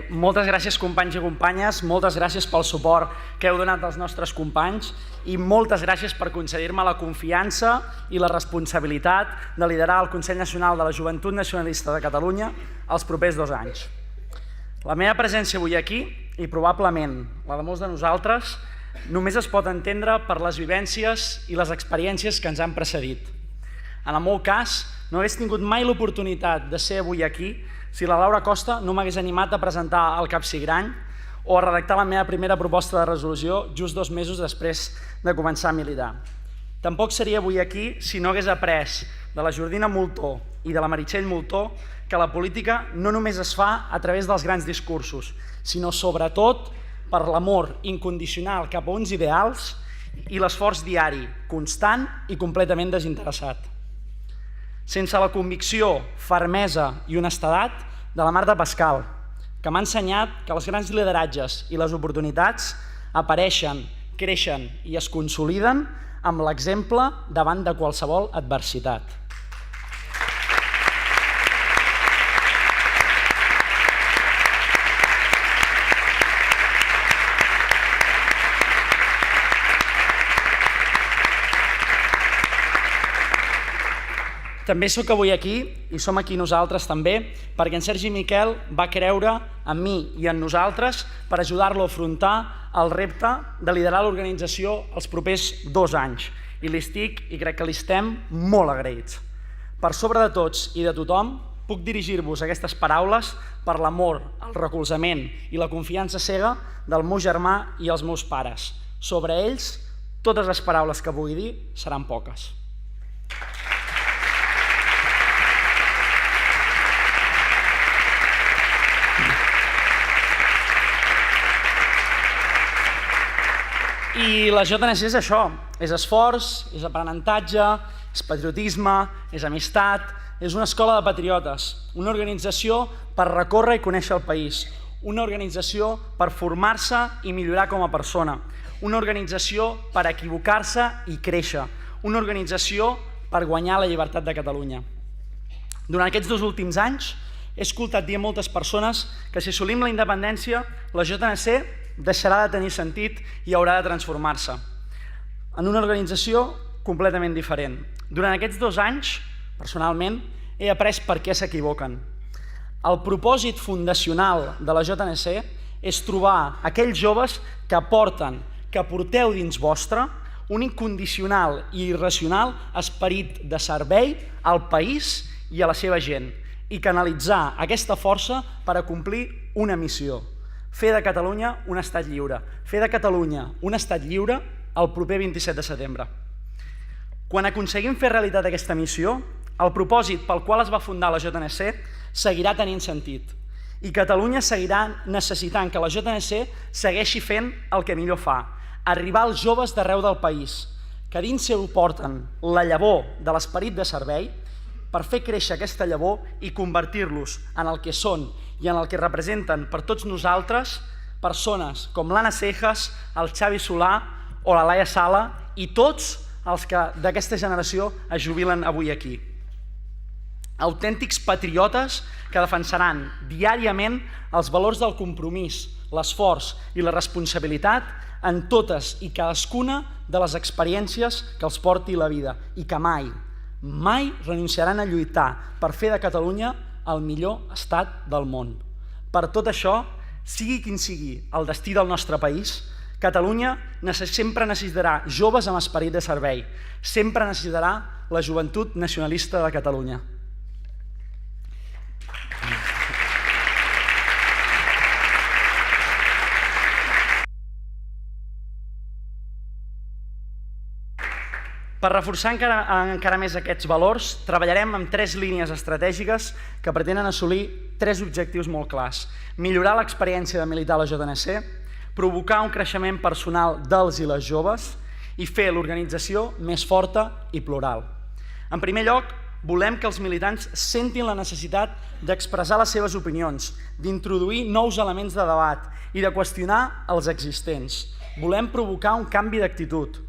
moltes gràcies companys i companyes, moltes gràcies pel suport que heu donat als nostres companys i moltes gràcies per concedir-me la confiança i la responsabilitat de liderar el Consell Nacional de la Joventut Nacionalista de Catalunya els propers 2 anys. La meva presència avui aquí, i probablement la de molts de nosaltres, només es pot entendre per les vivències i les experiències que ens han precedit. En el meu cas, no hagués tingut mai l'oportunitat de ser avui aquí si la Laura Costa no m'hagués animat a presentar el Capsigrany o a redactar la meva primera proposta de resolució just 2 mesos després de començar a militar. Tampoc seria avui aquí si no hagués après de la Jordina Moltó i de la Meritxell Moltó que la política no només es fa a través dels grans discursos, sinó sobretot per l'amor incondicional cap a uns ideals i l'esforç diari, constant i completament desinteressat. Sense la convicció, fermesa i honestedat de la Marta Pascal, que m'ha ensenyat que els grans lideratges i les oportunitats apareixen, creixen i es consoliden amb l'exemple davant de qualsevol adversitat. També sóc avui aquí, i som aquí nosaltres també, perquè en Sergi Miquel va creure en mi i en nosaltres per ajudar-lo a afrontar el repte de liderar l'organització els propers 2 anys. I li estic, i crec que li estem, molt agraïts. Per sobre de tots i de tothom, puc dirigir-vos aquestes paraules per l'amor, el recolzament i la confiança cega del meu germà i els meus pares. Sobre ells, totes les paraules que pugui dir seran poques. I la JNC és això, és esforç, és aprenentatge, és patriotisme, és amistat, és una escola de patriotes, una organització per recórrer i conèixer el país, una organització per formar-se i millorar com a persona, una organització per equivocar-se i créixer, una organització per guanyar la llibertat de Catalunya. Durant aquests 2 últims anys he escoltat dir a moltes persones que si assolim la independència, la JNC deixarà de tenir sentit i haurà de transformar-se en una organització completament diferent. Durant aquests 2 anys, personalment, he après per què s'equivoquen. El propòsit fundacional de la JNC és trobar aquells joves que porteu dins vostre un incondicional i irracional esperit de servei al país i a la seva gent i canalitzar aquesta força per acomplir una missió. Fer de Catalunya un estat lliure. Fer de Catalunya un estat lliure el proper 27 de setembre. Quan aconseguim fer realitat aquesta missió, el propòsit pel qual es va fundar la JNC seguirà tenint sentit. I Catalunya seguirà necessitant que la JNC segueixi fent el que millor fa, arribar als joves d'arreu del país, que dins seu porten la llavor de l'esperit de servei, per fer créixer aquesta llavor i convertir-los en el que són i en el que representen per tots nosaltres persones com l'Anna Cejas, el Xavi Solà o la Laia Sala i tots els que d'aquesta generació es jubilen avui aquí. Autèntics patriotes que defensaran diàriament els valors del compromís, l'esforç i la responsabilitat en totes i cadascuna de les experiències que els porti la vida i que mai renunciaran a lluitar per fer de Catalunya el millor estat del món. Per tot això, sigui quin sigui el destí del nostre país, Catalunya sempre necessitarà joves amb esperit de servei, sempre necessitarà la joventut nacionalista de Catalunya. Per reforçar encara més aquests valors, treballarem amb 3 línies estratègiques que pretenen assolir 3 objectius molt clars. Millorar l'experiència de militar a la JNC, provocar un creixement personal dels i les joves i fer l'organització més forta i plural. En primer lloc, volem que els militants sentin la necessitat d'expressar les seves opinions, d'introduir nous elements de debat i de qüestionar els existents. Volem provocar un canvi d'actitud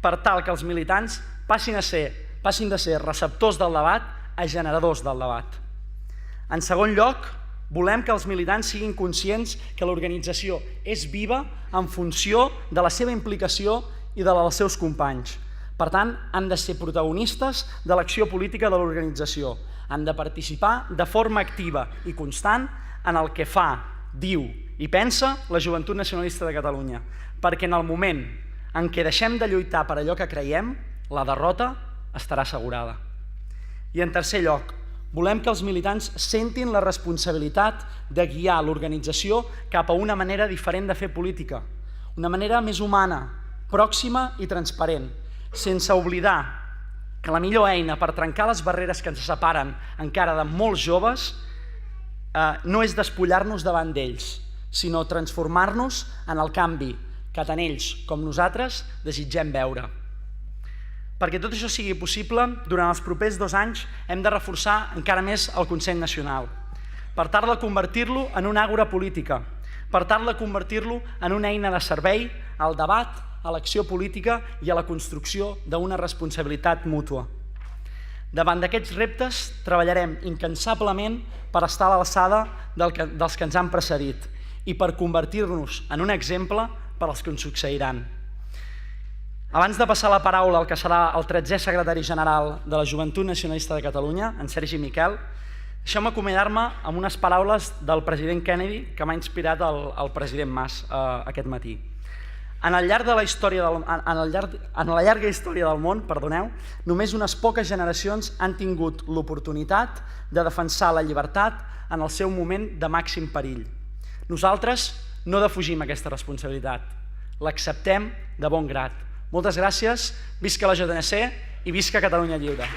per tal que els militants passin de ser receptors del debat a generadors del debat. En segon lloc, Volem que els militants siguin conscients que l'organització és viva en funció de la seva implicació i de la dels seus companys. Per tant, han de ser protagonistes de l'acció política de l'organització. Han de participar de forma activa i constant en el que fa, diu i pensa la Joventut Nacionalista de Catalunya, perquè en el moment en què deixem de lluitar per allò que creiem, la derrota estarà assegurada. I en tercer lloc, volem que els militants sentin la responsabilitat de guiar l'organització cap a una manera diferent de fer política, una manera més humana, pròxima i transparent, sense oblidar que la millor eina per trencar les barreres que ens separen encara de molts joves no és despullar-nos davant d'ells, sinó transformar-nos en el canvi que tant ells com nosaltres desitgem veure. Perquè tot això sigui possible, durant els propers 2 anys hem de reforçar encara més el Consell Nacional, per tal de convertir-lo en una àgora política, per tal de convertir-lo en una eina de servei al debat, a l'acció política i a la construcció d'una responsabilitat mútua. Davant d'aquests reptes treballarem incansablement per estar a l'alçada dels que ens han precedit i per convertir-nos en un exemple per als que ens succeiran. Abans de passar la paraula al que serà el 13è secretari general de la Joventut Nacionalista de Catalunya, en Sergi Miquel, deixeu-me acomiadar-me amb unes paraules del president Kennedy que m'ha inspirat el president Mas aquest matí. En la llarga història del món, només unes poques generacions han tingut l'oportunitat de defensar la llibertat en el seu moment de màxim perill. Nosaltres no defugim aquesta responsabilitat, l'acceptem de bon grat. Moltes gràcies, visca la JNC i visca Catalunya Lliure.